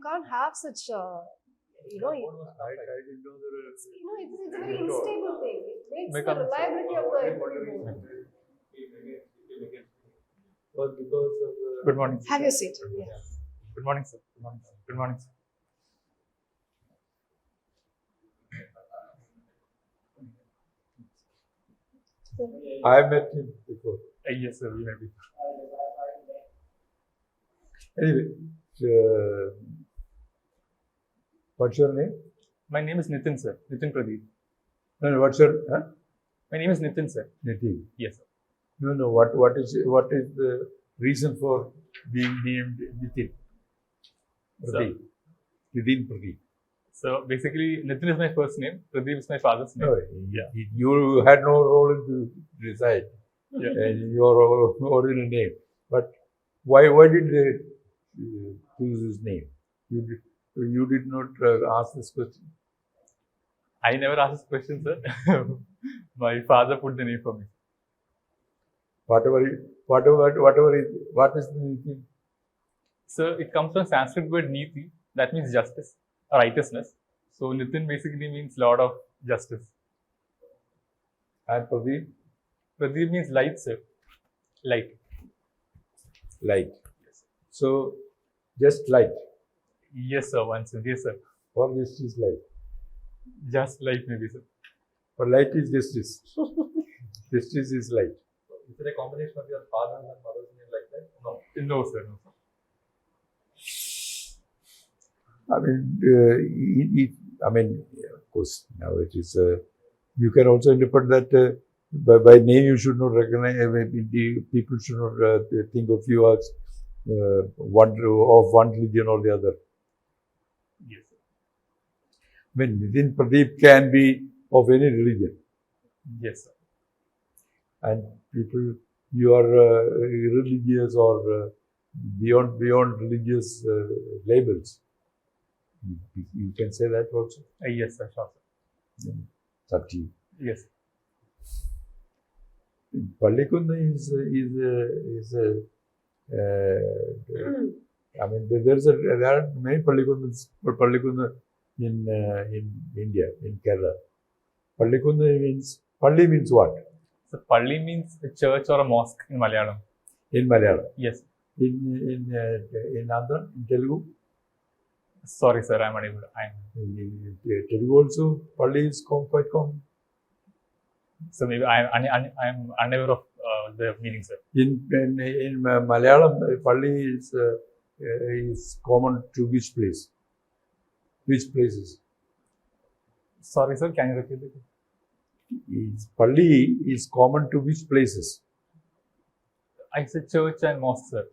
can't have such, you know, I didn't know there it's a very unstable thing. It makes the reliability of the interview low. was because of the... Good morning. Have your seat. Yeah. Good morning, sir. Good morning, sir. Good morning, sir. I met him before. Yes, sir. We may be. Anyway, what's your name? My name is Nithin, sir. Nithin Pradeep. No, what's your... My name is Nithin, sir. Nithin. Yes, sir. No. What is the reason for being named Nithin? Pradeep. Nithin Pradeep. So basically, Nithin is my first name. Pradeep is my father's name. No, you had no role to decide your original name. But why did they choose his name? You did not ask this question. I never asked this question, sir. My father put the name for me. What is the Nithin? So it comes from Sanskrit word Niti, that means justice or righteousness. So Nithin basically means Lord of Justice. And Pradeep? Pradeep means light, sir. Light. Light. So, just light. Yes, sir. Once, sir. Yes, sir. Or just is light. Just light, maybe, sir. Or light is justice. Justice is light. Is there a combination of your father and mother's name like that? No. No, sir. No, sir. I mean, of course, now it is. You can also interpret that by name you should not recognize. People should not think of you as one religion or the other. Yes, sir. I mean, Nithin Pradeep can be of any religion. Yes, sir. And people, you are religious or beyond religious labels. You can say that also. Yes, sir. Sure, sir. It's up to you. Yes. Pallikunda is I mean, there are many Pallikundas in India, in Kerala. Pallikunda means what? So Palli means a church or a mosque in Malayalam. In Malayalam. Yes. In Andhra, in Telugu. Sorry, sir. I'm unable. In Telugu also, Palli is quite common. So maybe I'm unaware of the meaning, sir. In Malayalam, Palli is common to which place? Which places? Sorry, sir. Can you repeat it? Palli is common to which places? I said church and mosque, sir.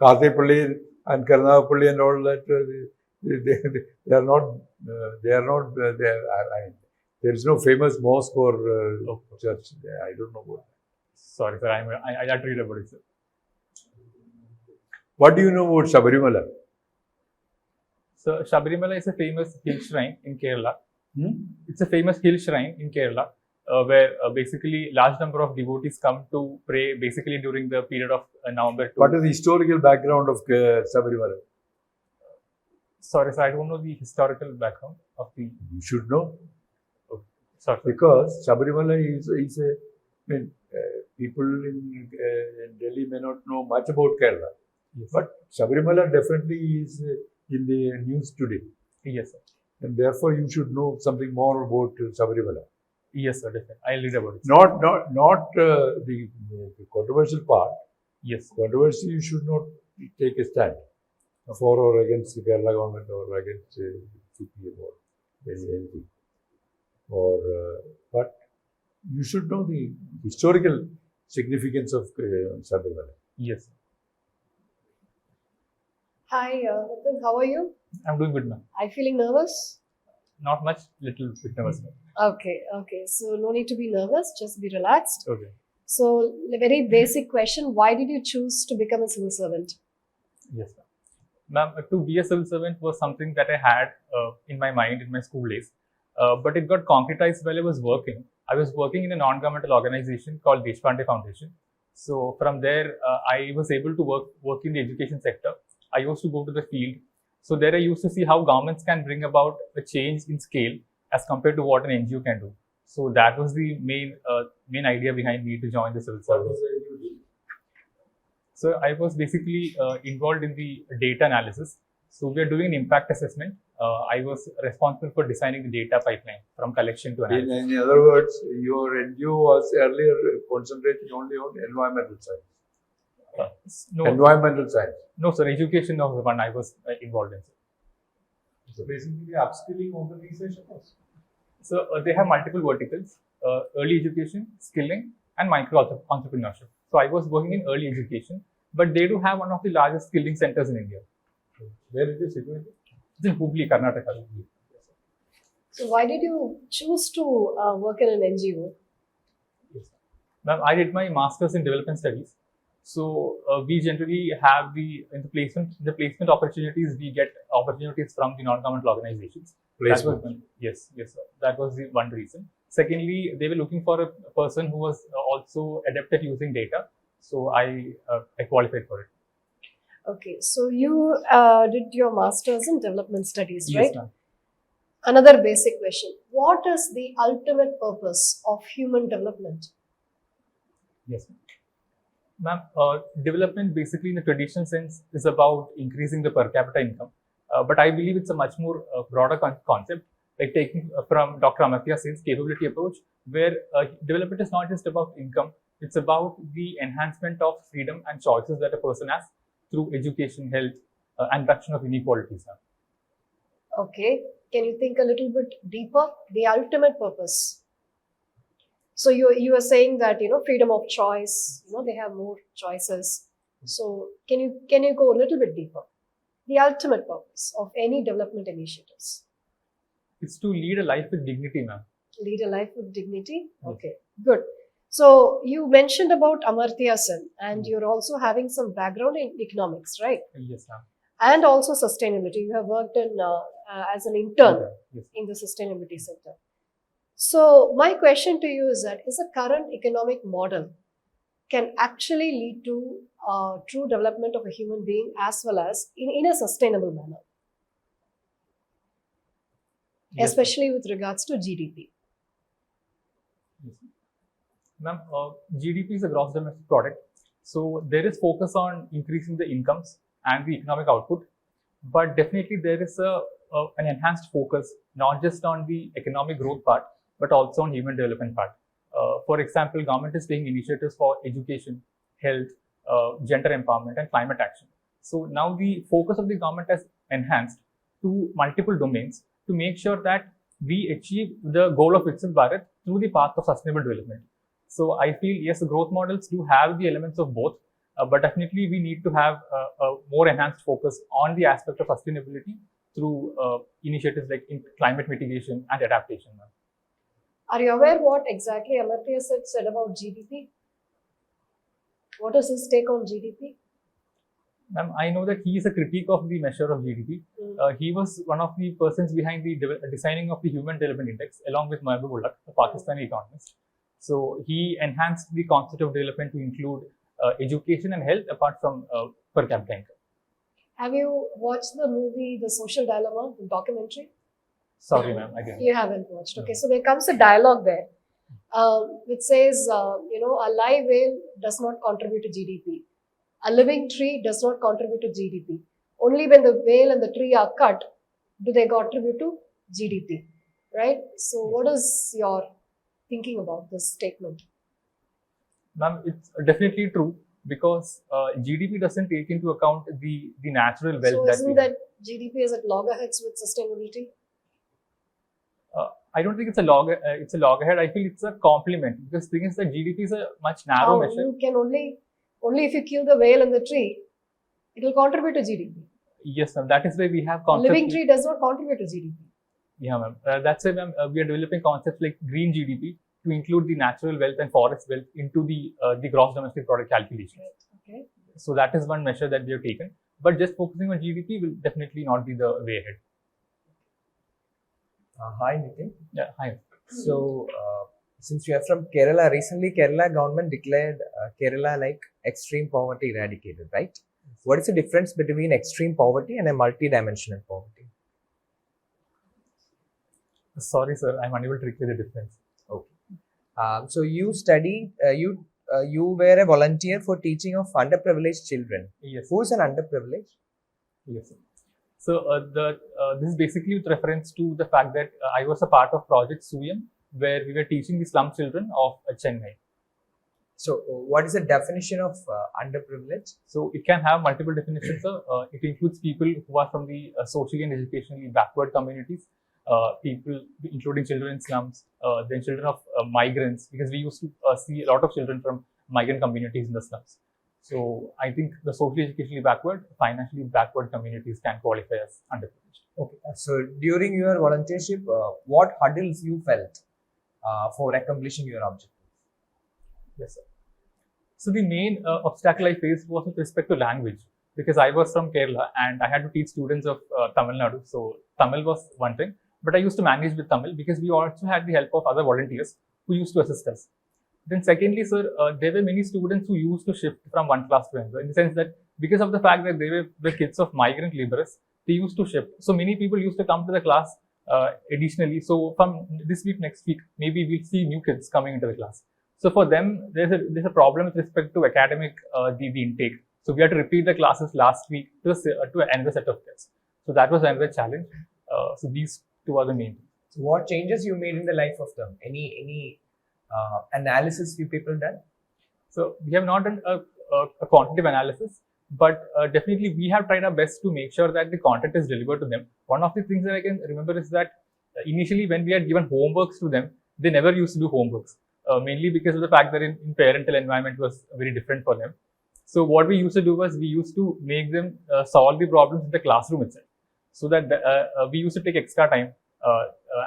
Kathepalli and Karnavapalli and all that, they are not. There is no famous mosque or church. I don't know about that. Sorry, sir. I had to read about it, sir. What do you know about Sabarimala? So Sabarimala is a famous hill shrine in Kerala. It's a famous hill shrine in Kerala where basically large number of devotees come to pray basically during the period of November to... What is the historical background of Sabarimala? Sorry, sir, I don't know the historical background of the... You should know. Okay. Sorry. Because Sabarimala is people in Delhi may not know much about Kerala. Yes. But Sabarimala definitely is in the news today. Yes, sir. And therefore, you should know something more about Sabarimala. Yes, sir, definitely. I'll read about it. Not the controversial part. Yes. Controversy, you should not take a stand for or against the Kerala government or against CPM or anything. But you should know the historical significance of Sabarimala. Yes. Hi, Nithin, how are you? I'm doing good, ma'am. Are you feeling nervous? Not much, little bit nervous, ma'am. Okay. So no need to be nervous, just be relaxed. Okay. So, a very basic question, why did you choose to become a civil servant? Yes, ma'am. Ma'am, to be a civil servant was something that I had in my mind in my school days. But it got concretized while I was working. I was working in a non-governmental organization called Deshpande Foundation. So from there, I was able to work in the education sector. I used to go to the field. So there I used to see how governments can bring about a change in scale as compared to what an NGO can do. So that was the main idea behind me to join the civil service. So I was basically involved in the data analysis. So we are doing an impact assessment. I was responsible for designing the data pipeline from collection to analysis. In other words, your NGO was earlier concentrating only on environmental science. No, Environmental science. no, sir. Education was the one I was involved in. So basically, upskilling organization also. So they have multiple verticals: early education, skilling, and micro entrepreneurship. So I was working in early education, but they do have one of the largest skilling centers in India. Where is it situated? It's in Hubli, Karnataka. So why did you choose to work in an NGO? Ma'am, I did my master's in development studies. So we generally have the placement opportunities. We get opportunities from the non-governmental organizations. Placement. Yes, sir. That was the one reason. Secondly, they were looking for a person who was also adept at using data. So I qualified for it. Okay, so you did your master's in development studies, Yes, right? ma'am. Another basic question. What is the ultimate purpose of human development? Yes, ma'am. Development basically in the traditional sense is about increasing the per capita income. But I believe it's a much more broader concept, like taking from Dr. Amartya Sen's capability approach, where development is not just about income, it's about the enhancement of freedom and choices that a person has through education, health, and reduction of inequalities. Okay, can you think a little bit deeper? The ultimate purpose. So you are saying that freedom of choice. They have more choices. So can you go a little bit deeper? The ultimate purpose of any development initiatives. It's to lead a life with dignity, ma'am. Lead a life with dignity. Okay, good. So you mentioned about Amartya Sen, and you're also having some background in economics, right? Yes, ma'am. And also sustainability. You have worked in as an intern Yes. in the sustainability sector. So my question to you is that is the current economic model can actually lead to true development of a human being as well as in a sustainable manner, Yes, especially with regards to GDP. Yes. Ma'am, GDP is a gross domestic product. So there is focus on increasing the incomes and the economic output, but definitely there is an enhanced focus not just on the economic growth part, but also on human development part. For example, government is taking initiatives for education, health, gender empowerment, and climate action. So now the focus of the government has enhanced to multiple domains to make sure that we achieve the goal of Viksit Bharat through the path of sustainable development. So I feel, yes, the growth models do have the elements of both, but definitely we need to have a more enhanced focus on the aspect of sustainability through initiatives like in climate mitigation and adaptation. Are you aware what exactly Amartya Sen said about GDP? What is his take on GDP? Ma'am, I know that he is a critique of the measure of GDP. He was one of the persons behind the designing of the Human Development Index, along with Mahbubullah, a Pakistani economist. So he enhanced the concept of development to include education and health apart from per capita income. Have you watched the movie The Social Dilemma, the documentary? Sorry, ma'am, I didn't. You haven't watched. Okay, so there comes a dialogue there, which says, a live whale does not contribute to GDP. A living tree does not contribute to GDP. Only when the whale and the tree are cut do they contribute to GDP, right? So what is your thinking about this statement? Ma'am, it's definitely true because GDP doesn't take into account the natural wealth So that isn't we that GDP is at loggerheads with sustainability? I don't think it's a loggerhead. I feel it's a complement because the thing is that GDP is a much narrow measure. You can only if you kill the whale and the tree, it will contribute to GDP. Yes, ma'am. That is why we have A concepts. living tree does not contribute to GDP. Yeah, ma'am. That's why, ma'am, we are developing concepts like green GDP to include the natural wealth and forest wealth into the gross domestic product calculation. Okay. So that is one measure that we have taken. But just focusing on GDP will definitely not be the way ahead. Hi, Nithin. Yeah, hi. So, since you are from Kerala, recently Kerala government declared Kerala like extreme poverty eradicated, right? What is the difference between extreme poverty and a multi-dimensional poverty? Sorry, sir, I'm unable to recall the difference. So you study, you were a volunteer for teaching of underprivileged children. Yes. Who is an underprivileged? Yes, sir. So this is basically with reference to the fact that I was a part of Project Suyam, where we were teaching the slum children of Chennai. So what is the definition of underprivileged? So it can have multiple definitions, sir. It includes people who are from the socially and educationally backward communities, people including children in slums, then children of migrants, because we used to see a lot of children from migrant communities in the slums. So I think the socially educationally backward, financially backward communities can qualify as underprivileged. Okay. So during your volunteership, what hurdles you felt for accomplishing your objectives? Yes, sir. So the main obstacle I faced was with respect to language, because I was from Kerala and I had to teach students of Tamil Nadu. So Tamil was one thing, but I used to manage with Tamil because we also had the help of other volunteers who used to assist us. Then secondly, sir, there were many students who used to shift from one class to another, in the sense that because of the fact that they were the kids of migrant laborers, they used to shift. So many people used to come to the class additionally. So from this week, next week, maybe we'll see new kids coming into the class. So for them, there's a problem with respect to academic the intake. So we had to repeat the classes last week to another set of kids. So that was another challenge. So these two are the main things. So what changes you made in the life of them? Any analysis you people done? So we have not done a quantitative analysis, but definitely we have tried our best to make sure that the content is delivered to them. One of the things that I can remember is that initially when we had given homeworks to them, they never used to do homeworks. Mainly because of the fact that in parental environment was very different for them. So what we used to do was we used to make them solve the problems in the classroom itself. So that we used to take extra time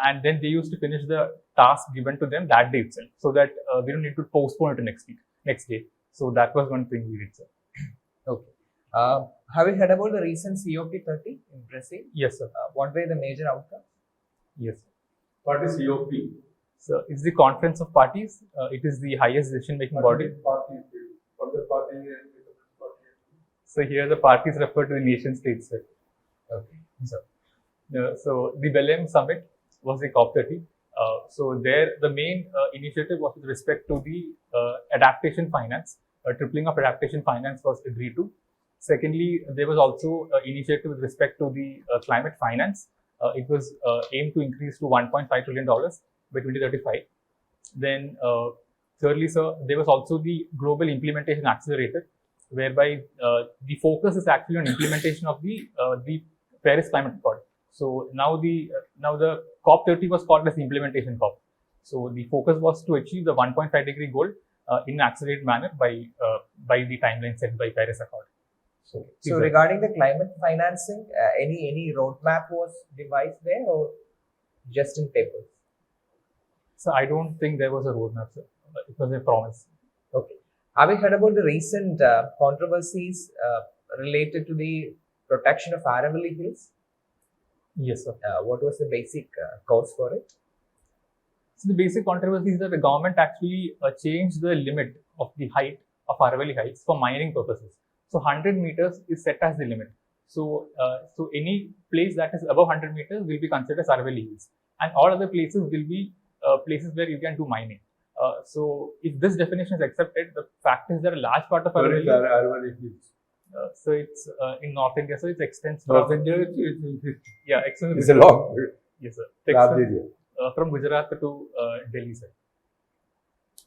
and then they used to finish the task given to them that day itself. So that we don't need to postpone it to next day. So that was one thing we did, sir. Okay. Have you heard about the recent COP30 in Brazil? Yes, sir. What were the major outcomes? Yes, sir. What is COP? So it's the Conference of Parties. It is the highest decision-making body. What the party and party? So here the parties refer to the nation states, sir. Okay. So the Belém summit was the COP30. So there the main initiative was with respect to the adaptation finance. Tripling of adaptation finance was agreed to. Secondly, there was also an initiative with respect to the climate finance. It was aimed to increase to $1.5 trillion by 2035. Then thirdly, sir, there was also the Global Implementation Accelerator, whereby the focus is actually on implementation of the Paris Climate Accord. So now the COP30 was called as the implementation COP. So the focus was to achieve the 1.5-degree goal in an accelerated manner by the timeline set by Paris Accord. So regarding the climate financing, any roadmap was devised there or just in papers? So I don't think there was a roadmap, sir. It was a promise. Okay. Have you heard about the recent controversies related to the protection of Aravalli Hills? Yes, sir. What was the basic cause for it? So the basic controversy is that the government actually changed the limit of the height of Aravalli Heights for mining purposes. So 100 meters is set as the limit. So any place that is above 100 meters will be considered as Aravalli Hills, and all other places will be places where you can do mining. So if this definition is accepted, the fact is that a large part of Aravalli Hills. So it's in North India. So it extends North from India, extends it's a long, yes, sir. large area. From Gujarat to Delhi, sir.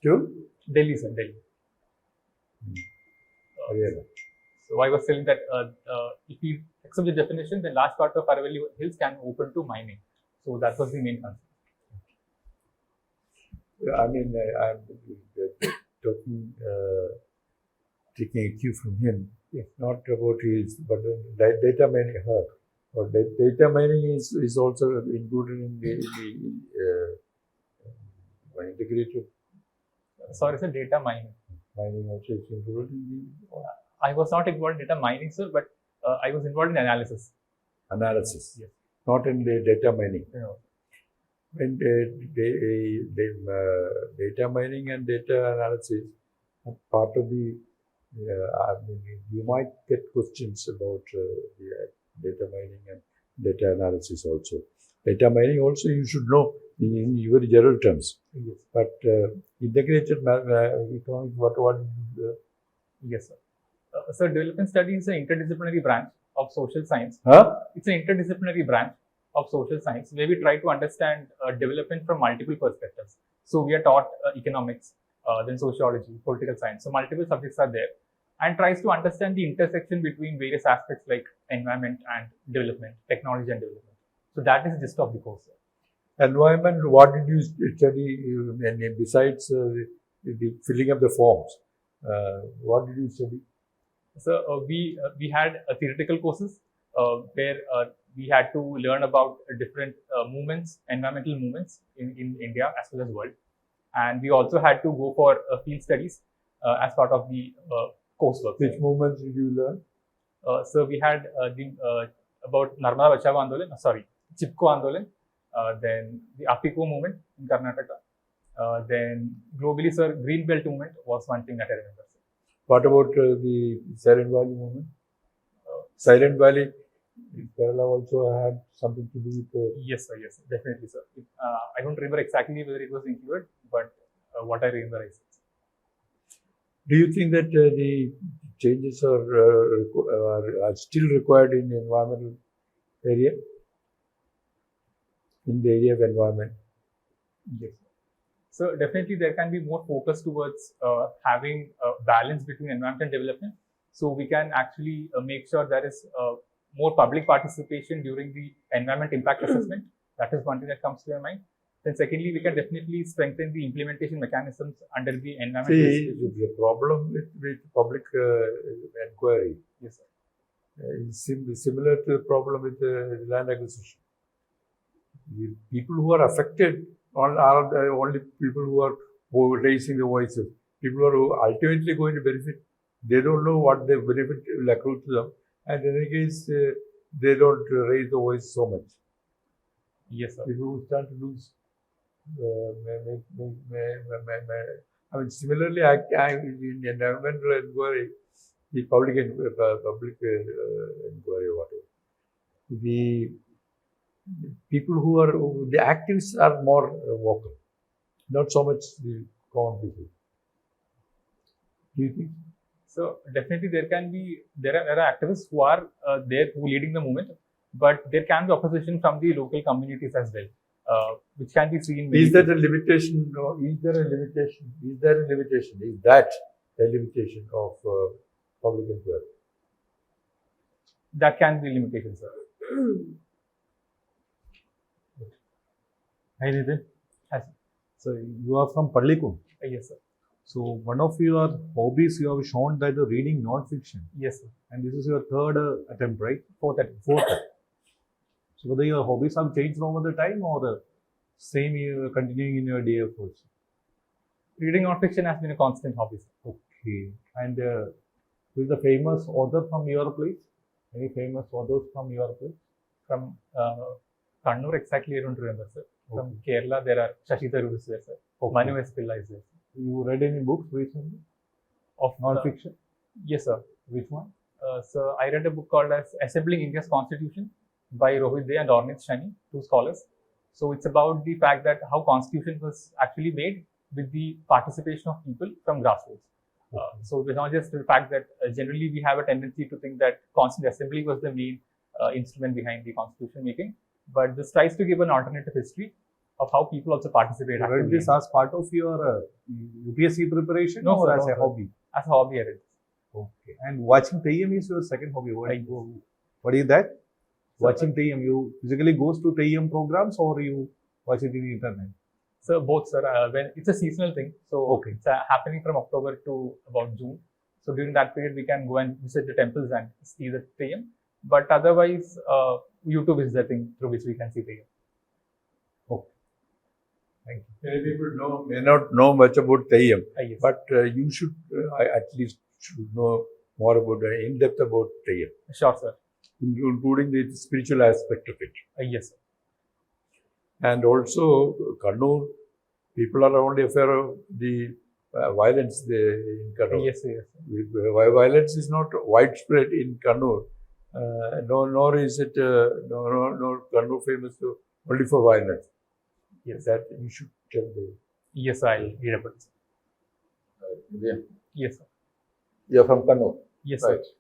To? Delhi, sir. Delhi. Haryana. So I was telling that if we accept the definition, then large part of Aravalli Hills can open to mining. So that was the main concern. I mean, I'm talking, taking a cue from him. Yes. Not about his, but data mining. Or data mining is also included in the integrated Sorry, sir. Data mining. mining also is included in the I was not involved in data mining, sir, but I was involved in analysis. analysis. Yes. Not in the data mining. No. When data mining and data analysis are part of the I mean, you might get questions about data mining and data analysis also. Data mining also you should know in very general terms. Yes. But integrated economics, what Yes, sir. So development studies is an interdisciplinary branch of social science. huh? It's an interdisciplinary branch of social science where we try to understand development from multiple perspectives. So we are taught economics, then sociology, political science. So multiple subjects are there and tries to understand the intersection between various aspects like environment and development, technology and development. So that is the gist of the course, sir. Environment, what did you study and besides the filling up the forms? What did you study? So we had theoretical courses where we had to learn about different movements, environmental movements in India as well as world, and we also had to go for field studies as part of the coursework. Which movements did you learn? So we had about Narmada Bachao Andolan, Chipko Andolan, then the Apiko movement in Karnataka, then globally, sir, Green Belt movement was one thing that I remember. What about the Silent Valley movement? Silent Valley, Kerala also had something to do with. Yes, sir. Yes, definitely, sir. I don't remember exactly whether it was included, but what I remember, I said. Do you think that the changes are still required in the environmental area? In the area of environment? Yes. So definitely there can be more focus towards having a balance between environment and development. So we can actually make sure there is more public participation during the environment impact assessment. That is one thing that comes to your mind. Then secondly, we can definitely strengthen the implementation mechanisms under the environment. See, the problem with public inquiry Yes, sir. is similar to the problem with land acquisition. The people who are affected are the only people who are raising the voices. People who are ultimately going to benefit, they don't know what the benefit will accrue to them. And in any case, they don't raise the voice so much. Yes, sir. People who start to lose. I mean, similarly, in environmental inquiry, the public inquiry, whatever, the people who are the activists are more vocal, not so much the common people. Do you think? So definitely there are activists who are there who leading the movement, but there can be opposition from the local communities as well, which can be seen. Is that a limitation? Or is there a limitation? Is there a limitation? Is that a limitation of public inquiry? That can be limitations, sir. Hi Nithin. Yes, So you are from Pallikund. yes, sir. So one of your hobbies you have shown that you're reading non-fiction, Yes, sir. and this is your third attempt, right? Fourth attempt. Fourth. So whether your hobbies have changed over the time or same you are continuing in your DF also? Reading non-fiction has been a constant hobby, sir. Okay. And who is the famous author from your place? Any famous authors from your place? From Kannur, exactly, I don't remember, sir. From Kerala, there are Shashi Tharoor is there, sir. Manu S. Pillai is there. You read any books recently Of non-fiction? Yes, sir. Which one? So I read a book called as Assembling India's Constitution by Rohit Dey and Arun S, two scholars. So it's about the fact that how Constitution was actually made with the participation of people from grassroots. So it's not just the fact that generally we have a tendency to think that Constituent Assembly was the main instrument behind the Constitution making, but this tries to give an alternative history of how people also participate. You read this as part of your UPSC preparation No, or sir, as no, a sir. hobby? As a hobby, I read this. Okay. And watching Theyyam is your second hobby. What is that? Watching Theyyam. You physically goes to Theyyam programs or you watch it in the internet? So both, sir. When it's a seasonal thing, so it's happening from October to about June. So during that period, we can go and visit the temples and see the Theyyam. But otherwise, YouTube is the thing through which we can see Theyyam. Okay. Thank you. Many people may not know much about Theyyam, Yes. but you should at least should know more about in depth about Theyyam, Sure, sir. including the spiritual aspect of it. Yes, sir. And also, Kannur, people are only aware of the violence there in Kannur. Yes, yes. Violence is not widespread in Kannur. Nor is it nor Kannur famous only for violence. Yes. That you should tell the. Yes, I'll read about it. Yeah. Yes, sir. You're from Kannur. Yes, Right. sir.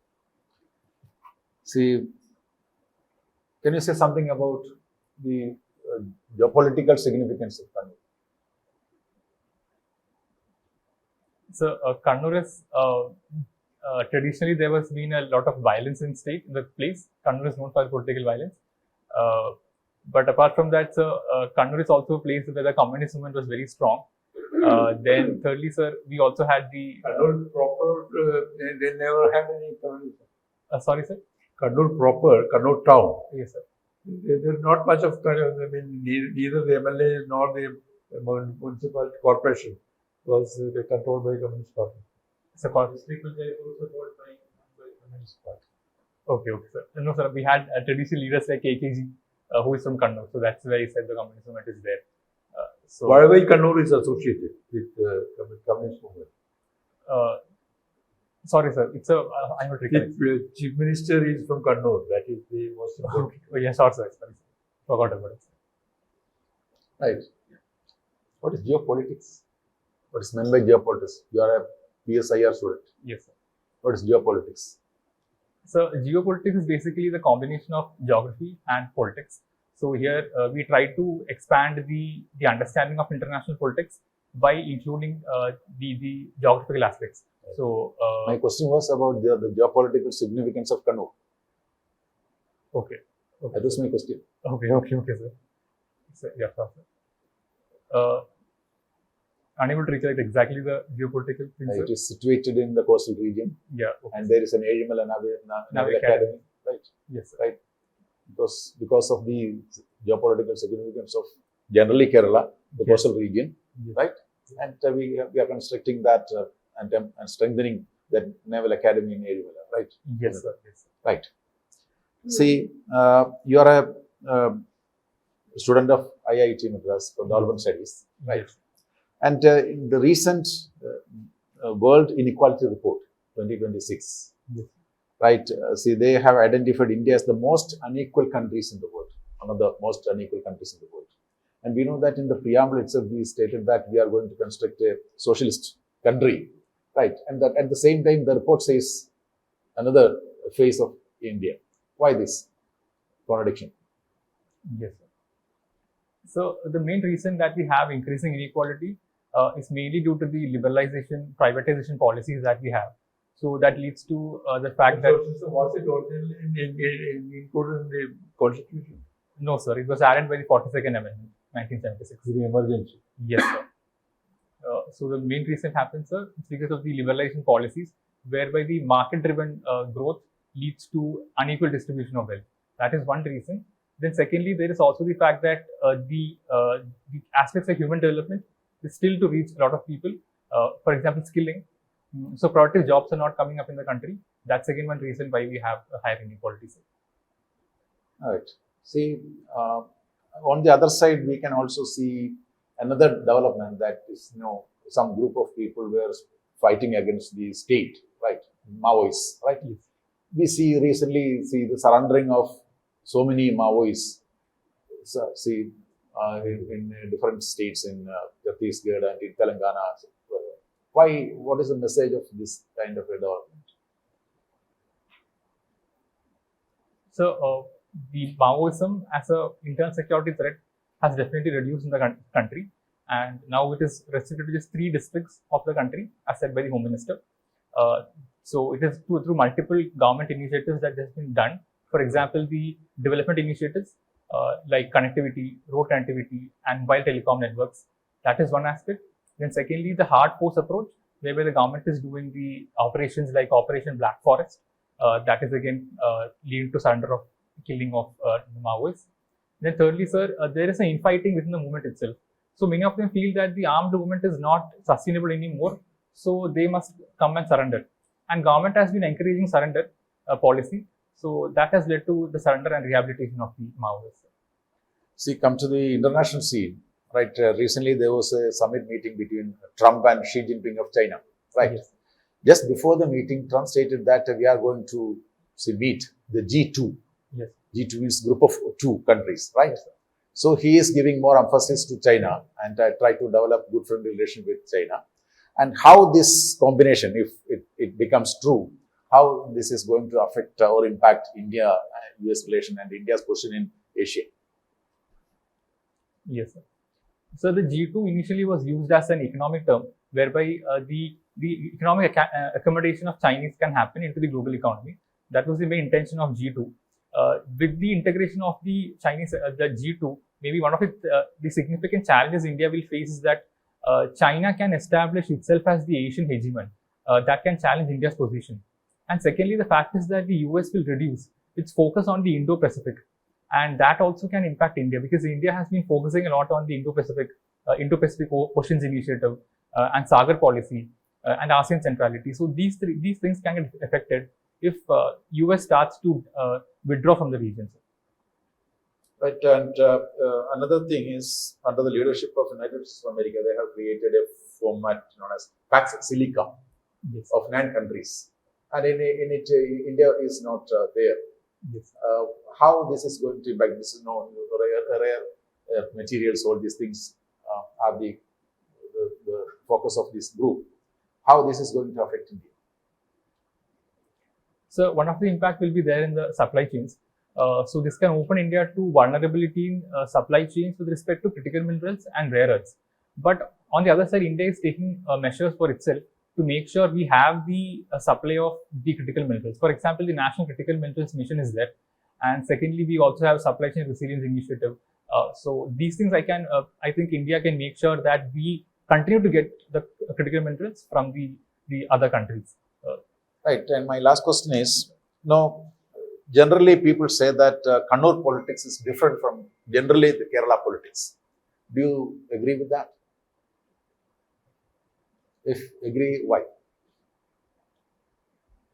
See, can you say something about the geopolitical significance of Kannur? So, Kannur is traditionally there has been a lot of violence in the place. Kannur is known for political violence. But apart from that, sir, Kannur is also a place where the communist movement was very strong. Then, thirdly, sir, we also had the. Kannur proper, they never had any communism. Sorry, sir. Kannur proper, Kannur town. Yes, sir. There's not much of Kannur. I mean, neither the MLA nor the municipal corporation was controlled by Communist Party. So, People there also got by Communist Party. okay, sir. No, sir, we had traditional leaders like KKG, who is from Kannur. So that's why I said the communist movement is there. Why Kannur is associated with communist movement? Sorry, sir. It's a. I'm not recollect. Chief Minister is from Kannur. That is the most important. Okay. Oh, yeah, sorry, sir. Sorry, sir. Forgot about it. Right. What is geopolitics? What is meant by geopolitics? You are a PSIR student. Yes, sir. What is geopolitics? So, geopolitics is basically the combination of geography and politics. So, here we try to expand the understanding of international politics by including the geographical aspects. So, My question was about the geopolitical significance of Kannur. okay. That was my question. Okay, sir. So, yeah, sir. Unable to recollect exactly the geopolitical thing, sir. It is situated in the coastal region, Yeah. Okay. and there is an Airmala Naval Academy, right? Yes, sir. Right. Because of the geopolitical significance of generally Kerala, the Yes. coastal region, Yes. right? And we are constructing that and strengthening that Naval Academy in Airmala, right? Yes, sir. Yes, sir. Right. See, you are a student of IIT Madras for Development Studies, right? Yes. And in the recent World Inequality Report 2026, Yes. right? See, they have identified India as the most unequal countries in the world, one of the most unequal countries in the world. And we know that in the preamble itself, we stated that we are going to construct a socialist country, right? And that at the same time, the report says another phase of India. Why this contradiction? Yes, sir. So the main reason that we have increasing inequality is mainly due to the liberalization, privatization policies that we have. So that leads to the fact that So was it originally included in the Constitution? no, sir, it was added by the 42nd Amendment, 1976. The emergency. Yes, sir. So the main reason happens, sir, is because of the liberalization policies, whereby the market-driven growth leads to unequal distribution of wealth. That is one reason. Then secondly, there is also the fact that the aspects of human development is still to reach a lot of people. For example, skilling. So productive jobs are not coming up in the country. That's again one reason why we have a higher inequality. All right. See, on the other side, we can also see another development that is, some group of people were fighting against the state, right? Maoists, right? Yes. We see recently the surrendering of so many Maoists. So, in different states in Chhattisgarh and in Telangana. Why? What is the message of this kind of a development? So the Maoism as a internal security threat has definitely reduced in the country, and now it is restricted to just 3 districts of the country, as said by the Home Minister. So it is through multiple government initiatives that has been done. For example, the development initiatives like connectivity, road connectivity, and mobile telecom networks. That is one aspect. Then secondly, the hard force approach, whereby the government is doing the operations like Operation Black Forest. That is again leading to surrender of killing of the Maoists. Then thirdly, sir, there is an infighting within the movement itself. So many of them feel that the armed movement is not sustainable anymore, so they must come and surrender. And government has been encouraging surrender policy, so that has led to the surrender and rehabilitation of the Maoists. See, come to the international scene. right? Recently there was a summit meeting between Trump and Xi Jinping of China, right? Yes. Just before the meeting, Trump stated that we are going to meet the G2. Yes. G2 is group of 2 countries, right? So he is giving more emphasis to China and try to develop good friendly relation with China. And how this combination, if it becomes true, how this is going to affect or impact India-US relation and India's position in Asia. Yes, sir. So the G2 initially was used as an economic term, whereby the economic accommodation of Chinese can happen into the global economy. That was the main intention of G2. With the integration of the Chinese, the G2, maybe one of the significant challenges India will face is that China can establish itself as the Asian hegemon. That can challenge India's position. And secondly, the fact is that the US will reduce its focus on the Indo-Pacific. And that also can impact India, because India has been focusing a lot on the Indo-Pacific Oceans Initiative and Sagar policy and ASEAN centrality. So these things can get affected if US starts to withdraw from the region. Right, and another thing is, under the leadership of United States of America, they have created a format known as Pax Silica Yes. of 9 countries. And in it, India is not there. Yes. How this is going to impact? This is no rare materials. All these things are the focus of this group. How this is going to affect India? So one of the impact will be there in the supply chains. So this can open India to vulnerability in supply chains with respect to critical minerals and rare earths. But on the other side, India is taking measures for itself to make sure we have the supply of the critical minerals. For example, the National Critical Minerals Mission is there. And secondly, we also have Supply Chain Resilience Initiative. So these things I think India can make sure that we continue to get the critical minerals from the other countries. Right, and my last question is, generally people say that Kannur politics is different from generally the Kerala politics. Do you agree with that? If agree, why?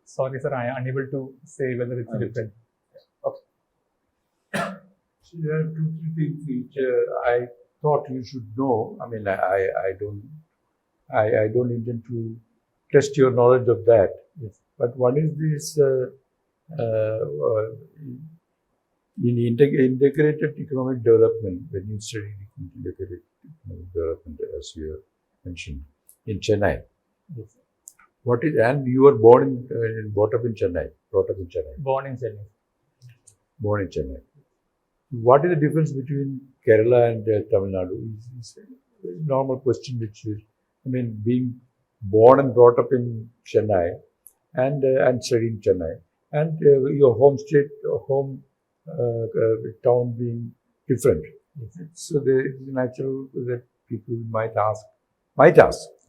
Sorry, sir, I am unable to say whether it's different. So there are 2-3 things which I thought you should know. I mean, I don't intend to test your knowledge of that. Yes. But one is this in integrated economic development, when you study integrated economic development, as you mentioned, in Chennai. Yes. What is, and you were brought up in Chennai. Born in Chennai. Born in Chennai. What is the difference between Kerala and Tamil Nadu? It's a normal question, which is, I mean, being born and brought up in Chennai and studying Chennai, and your home state, town being different. So there is natural that people might ask,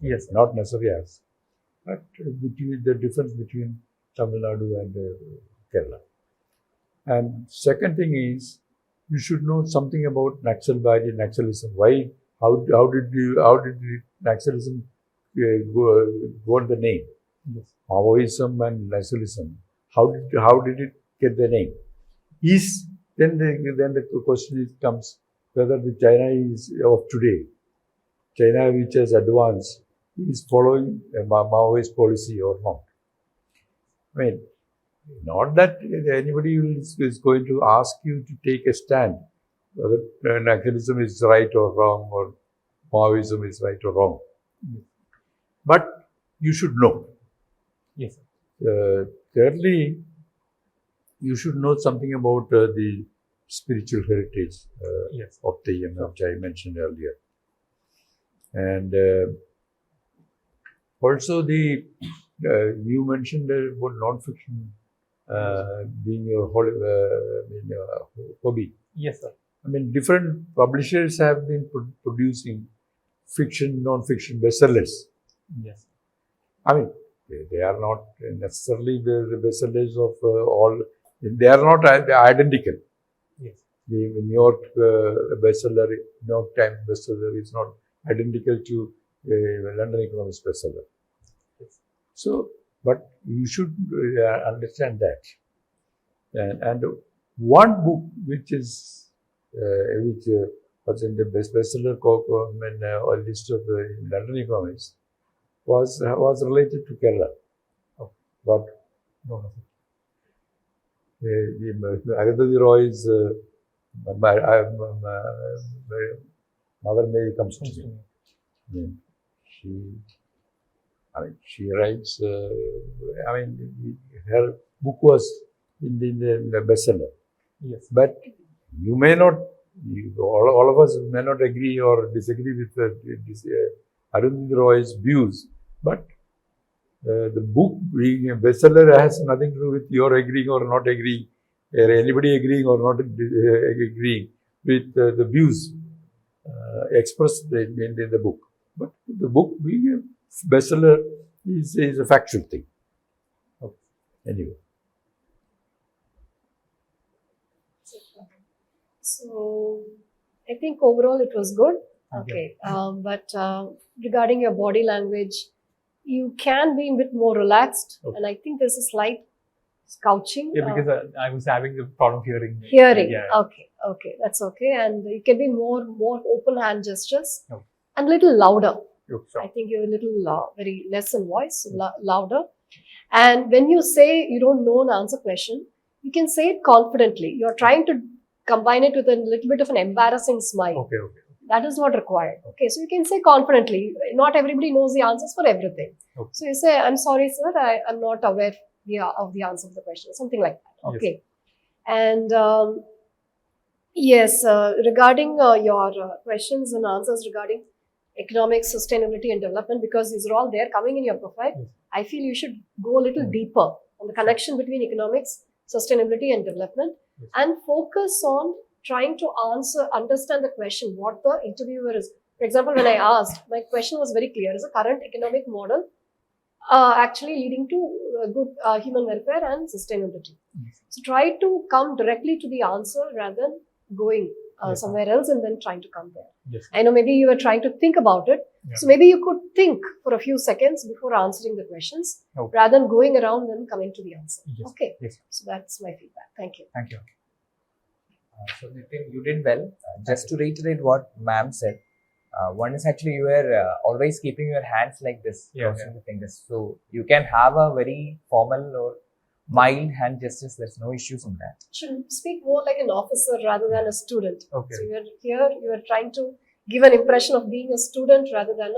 Yes. not necessarily ask, but between the difference between Tamil Nadu and Kerala. And second thing is, you should know something about Naxalism. Why? How did Naxalism got the name? Yes. Maoism and Naxalism. How did it get the name? Then the question comes whether the China is of today, China which has advanced, is following a Maoist policy or not. I mean, not that anybody is going to ask you to take a stand whether Naxalism is right or wrong, or Maoism is right or wrong. But you should know. Yes. Thirdly, you should know something about the spiritual heritage Yes. of the Yemen, which I mentioned earlier. And also you mentioned about non-fiction being your hobby. Yes, sir. I mean, different publishers have been producing fiction, non-fiction bestsellers. Yes. I mean, they are not necessarily the bestsellers of all. They are not identical. Yes. The New York bestseller, New York Times bestseller is not identical to London Economics bestseller. Yes. So, but you should understand that. And one book which was in the bestseller or list of London economics, was related to Kerala. Oh. But No, no. Arundhati Roy's my mother Mary comes to me. Yeah. She writes. Her book was in the bestseller. Yes. But you may not. All of us may not agree or disagree with Arundhati Roy's views, but the book being a bestseller has nothing to do with your agreeing or not agreeing, or anybody agreeing or not agreeing with the views expressed in the book. But the book being a bestseller is a factual thing. Okay. Anyway. So I think overall it was good. Okay. But regarding your body language, you can be a bit more relaxed. Okay. And I think there's a slight couching. Yeah, because I was having a problem hearing. Hearing. Yeah. Okay. That's okay. And you can be more open hand gestures Okay. and little louder. Oh, sure. I think you're a little very less in voice, so louder. And when you say you don't know an answer question, you can say it confidently. You're trying to combine it with a little bit of an embarrassing smile. Okay. That is not required. Okay, so you can say confidently. Not everybody knows the answers for everything. Okay. So you say, I'm sorry, sir, I'm not aware of the answer of the question, something like that. Okay. Yes. And yes, regarding your questions and answers regarding economics, sustainability and development, because these are all there coming in your profile, Yes. I feel you should go a little deeper on the connection between economics, sustainability and development, and focus on trying to understand the question, what the interviewer is. For example, when I asked, my question was very clear. Is a current economic model actually leading to good human welfare and sustainability? So try to come directly to the answer rather than going somewhere else and then trying to come there. Yes. I know maybe you were trying to think about it. Yeah. So maybe you could think for a few seconds before answering the questions rather than going around and coming to the answer. Yes. Okay. Yes. So that's my feedback. Thank you. Thank you. So Nithin, you did well. Just to reiterate what ma'am said, one is actually you were always keeping your hands like this, crossing the fingers. So you can have a very formal or mild hand gestures. There's no issues in that. Should speak more like an officer rather than a student. Okay. So you are trying to give an impression of being a student rather than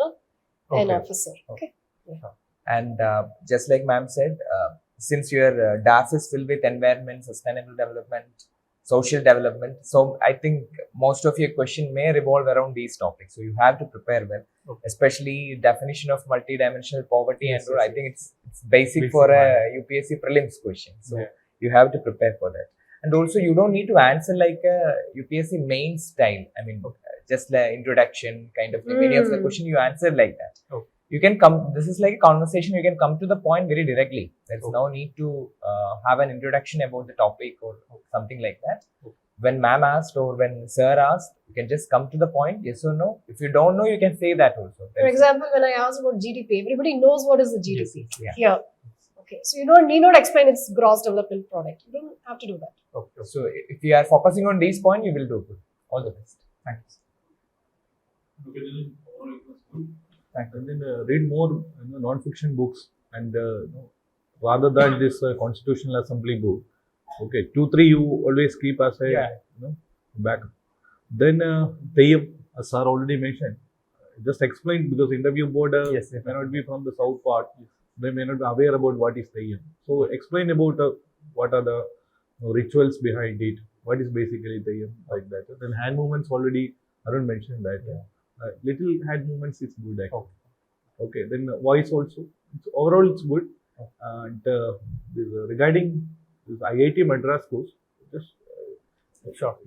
an officer. Okay. And just like ma'am said, since your DAS is filled with environment, sustainable development, social development, so I think most of your question may revolve around these topics. So you have to prepare well, especially definition of multidimensional poverty and all. I think it's basic for a UPSC prelims question. So you have to prepare for that. And also you don't need to answer like a UPSC main style. I mean, just like introduction kind of thing. Many of the question you answer like that. You can come, this is like a conversation, you can come to the point very directly. There's no need to have an introduction about the topic or something like that. When ma'am asked or when sir asked, you can just come to the point, yes or no. If you don't know, you can say that also. For example, when I asked about GDP, everybody knows what is the GDP. Yes. Here. Okay, so you need not explain its gross development product. You don't have to do that. So if you are focusing on these points, you will do good. All the best. Thanks. And then read more non-fiction books and rather than this Constitutional Assembly book. Okay, 2-3 you always keep as a back. Then Theyyam, as sir already mentioned, just explain because interview board may not be from the south part. They may not be aware about what is Theyyam. So explain about what are the rituals behind it. What is basically Theyyam like that. Then hand movements already Arun mentioned that. Little hand movements is good actually. Okay, then voice also. Overall it's good. And regarding this IIT Madras course, just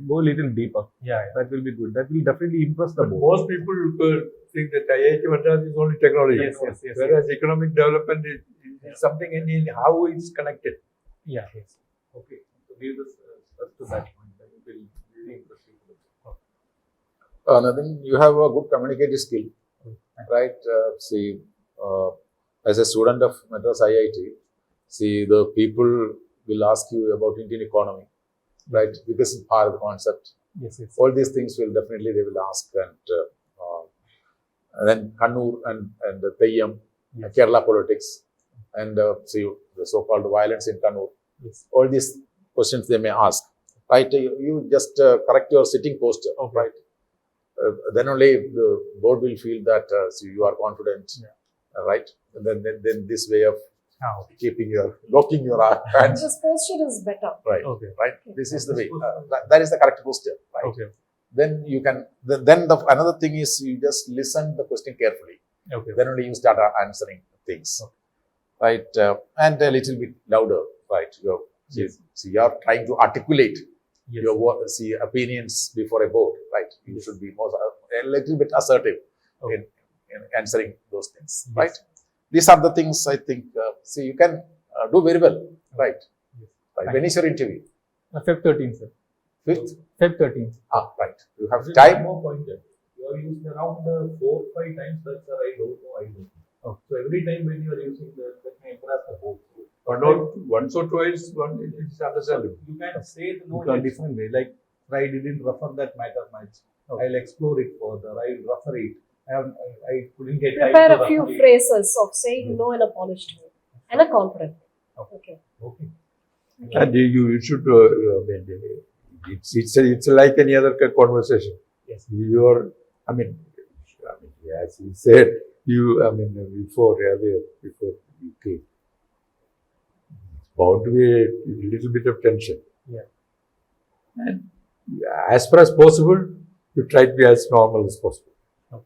go a little deeper. That will be good. That will definitely impress the board. Most people think that IIT Madras is only technology. Whereas economic development is something in how it's connected. Okay, so give this to that point. That will be really interesting. Nithin, you have a good communicative skill, right? As a student of Madras IIT, the people will ask you about Indian economy, right? Because it's part of the concept, Yes, yes. All these things will definitely they will ask, and then Kannur and the Teyyam, Yes. Kerala politics, and see the so-called violence in Kannur. Yes. All these questions they may ask, right? You just correct your sitting posture, Okay. right? Then only the board will feel that see, you are confident, right? And then this way of locking your hands, This posture is better. right? Okay. Right. This is the way. That is the correct posture, right? Okay. Then you can. Then the another thing is you just listen the question carefully. Okay. Then only you start answering things, right? And a little bit louder, right? Yes. See, you are trying to articulate Yes. your opinions before a board, right? You should be more a little bit assertive Okay. in answering those things, Yes. right? These are the things I think. See, you can do very well, right? Yes. Right. Thank When is your interview? Feb 13th, sir. 5th? Feb 13th. Right. You have One time. more point there. You are used around 4-5 times that, sir, I don't know. Oh. So every time when you are using that may impress the board. Once or twice, it's understandable. You can say the no You in a can- different way. Like, I didn't refer that matter much. Okay. I'll explore it further. I'll refer it. I couldn't get Prepare time to a few refer it. phrases of saying no in a polished way and a confident way. Okay. Okay. And you should, it's like any other conversation. Yes. As you said, before you came, bound to be a little bit of tension. Yeah. And as far as possible, you try to be as normal as possible. Okay.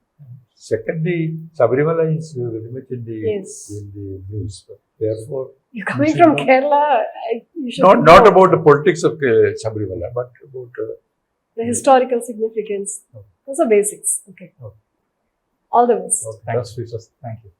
Secondly, Sabarimala is very much in the Yes. news. Therefore, You're coming should from know. Kerala. You should not know about the politics of Sabarimala, but about the historical significance. Okay. Those are basics. Okay. Okay. All the best. Thank you. Thank you.